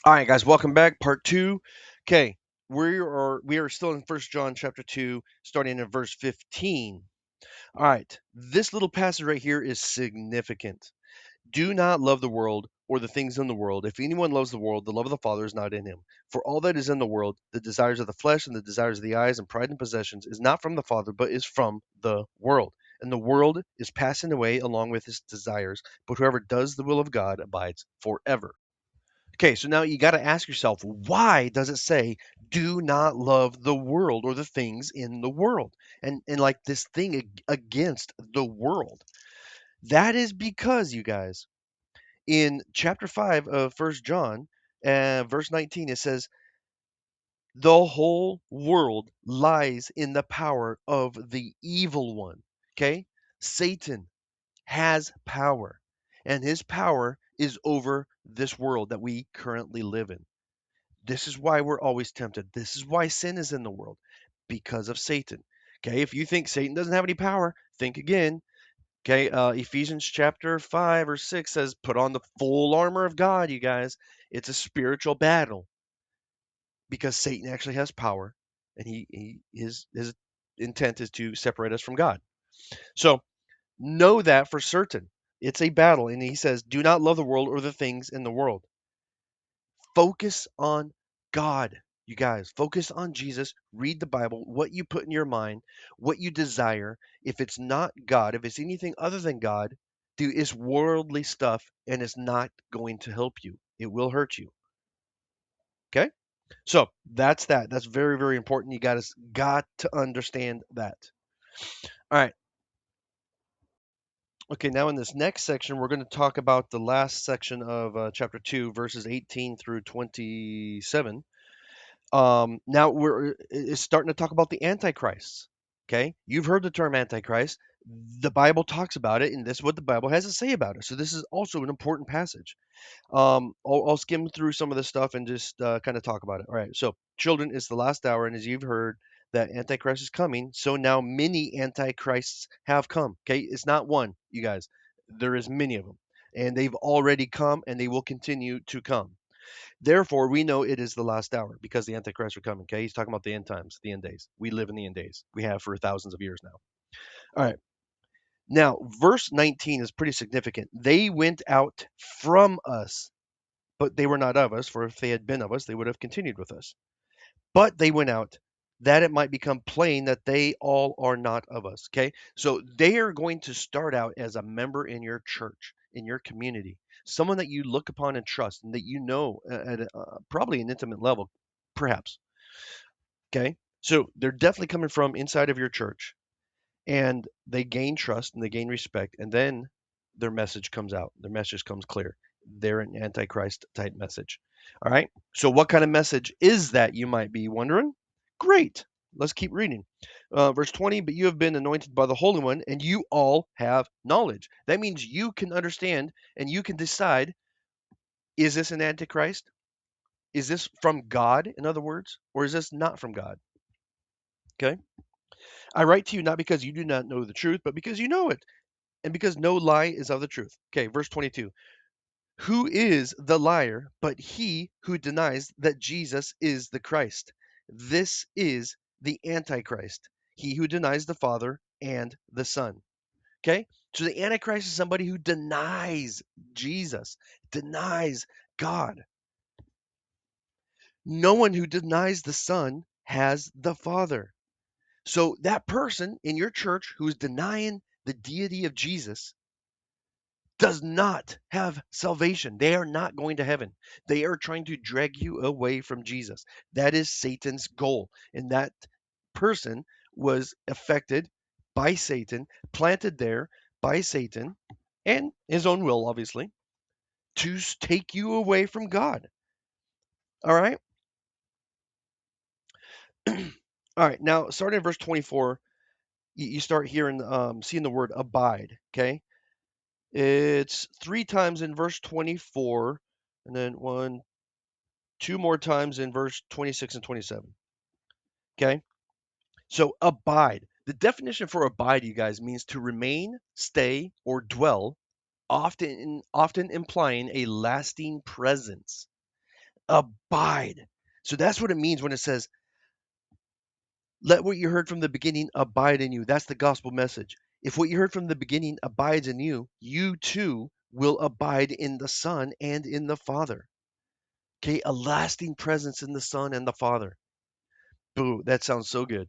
All right, guys, welcome back. Part two. Okay, we are still in First John chapter 2, starting in verse 15. All right, this little passage right here is significant. Do not love the world or the things in the world. If anyone loves the world, the love of the Father is not in him. For all that is in the world, the desires of the flesh and the desires of the eyes and pride and possessions, is not from the Father, but is from the world. And the world is passing away along with its desires, but whoever does the will of God abides forever. Okay, so now you got to ask yourself, why does it say, do not love the world or the things in the world? And like this thing against the world. That is because, you guys, in chapter 5 of First John, verse 19, it says, the whole world lies in the power of the evil one. Okay? Satan has power, and his power is over this world that we currently live in. This is why we're always tempted. This is why sin is in the world, because of Satan. Okay, if you think Satan doesn't have any power, think again. Okay, Ephesians chapter 5 or 6 says, put on the full armor of God, you guys. It's a spiritual battle because Satan actually has power, and his intent is to separate us from God. So know that for certain. It's a battle, and he says, do not love the world or the things in the world. Focus on God, you guys. Focus on Jesus. Read the Bible, what you put in your mind, what you desire. If it's not God, if it's anything other than God, dude, it's worldly stuff and it's not going to help you. It will hurt you. Okay? So that's that. That's very, very important. You got to understand that. All right. Okay, now in this next section, we're going to talk about the last section of chapter 2, verses 18 through 27. Now it's starting to talk about the Antichrist. Okay, you've heard the term Antichrist. The Bible talks about it, and this is what the Bible has to say about it. So this is also an important passage. I'll skim through some of this stuff and just kind of talk about it. All right. So, children, it's the last hour, and as you've heard that Antichrist is coming, so now many Antichrists have come. Okay, it's not one, you guys. There is many of them, and they've already come, and they will continue to come. Therefore, we know it is the last hour because the Antichrist are coming. Okay, he's talking about the end times, the end days. We live in the end days. We have for thousands of years now. All right. Now, verse 19 is pretty significant. They went out from us, but they were not of us, for if they had been of us, they would have continued with us. But they went out that it might become plain that they all are not of us. Okay. So they are going to start out as a member in your church, in your community, someone that you look upon and trust and that you know at probably an intimate level, perhaps. Okay. So they're definitely coming from inside of your church and they gain trust and they gain respect. And then their message comes out, their message comes clear. They're an antichrist type message. All right. So, what kind of message is that, you might be wondering? Great. Let's keep reading. Verse 20, but you have been anointed by the Holy One, and you all have knowledge. That means you can understand and you can decide, is this an antichrist? Is this from God, in other words, or is this not from God? Okay. I write to you not because you do not know the truth, but because you know it, and because no lie is of the truth. Okay, verse 22. Who is the liar but he who denies that Jesus is the Christ? This is the Antichrist, he who denies the Father and the Son. Okay? So the Antichrist is somebody who denies Jesus, denies God. No one who denies the Son has the Father. So that person in your church who's denying the deity of Jesus does not have salvation. They are not going to heaven. They are trying to drag you away from Jesus. That is Satan's goal. And that person was affected by Satan, planted there by Satan, and his own will, obviously, to take you away from God. All right. All right. Now, starting in verse 24, you start hearing, seeing the word abide. Okay. It's three times in verse 24, and then one, two more times in verse 26 and 27. Okay. So abide. The definition for abide, you guys, means to remain, stay, or dwell, often implying a lasting presence. Abide. So that's what it means when it says, let what you heard from the beginning abide in you. That's the gospel message. If what you heard from the beginning abides in you, you too will abide in the Son and in the Father. Okay, a lasting presence in the Son and the Father. Boo, that sounds so good.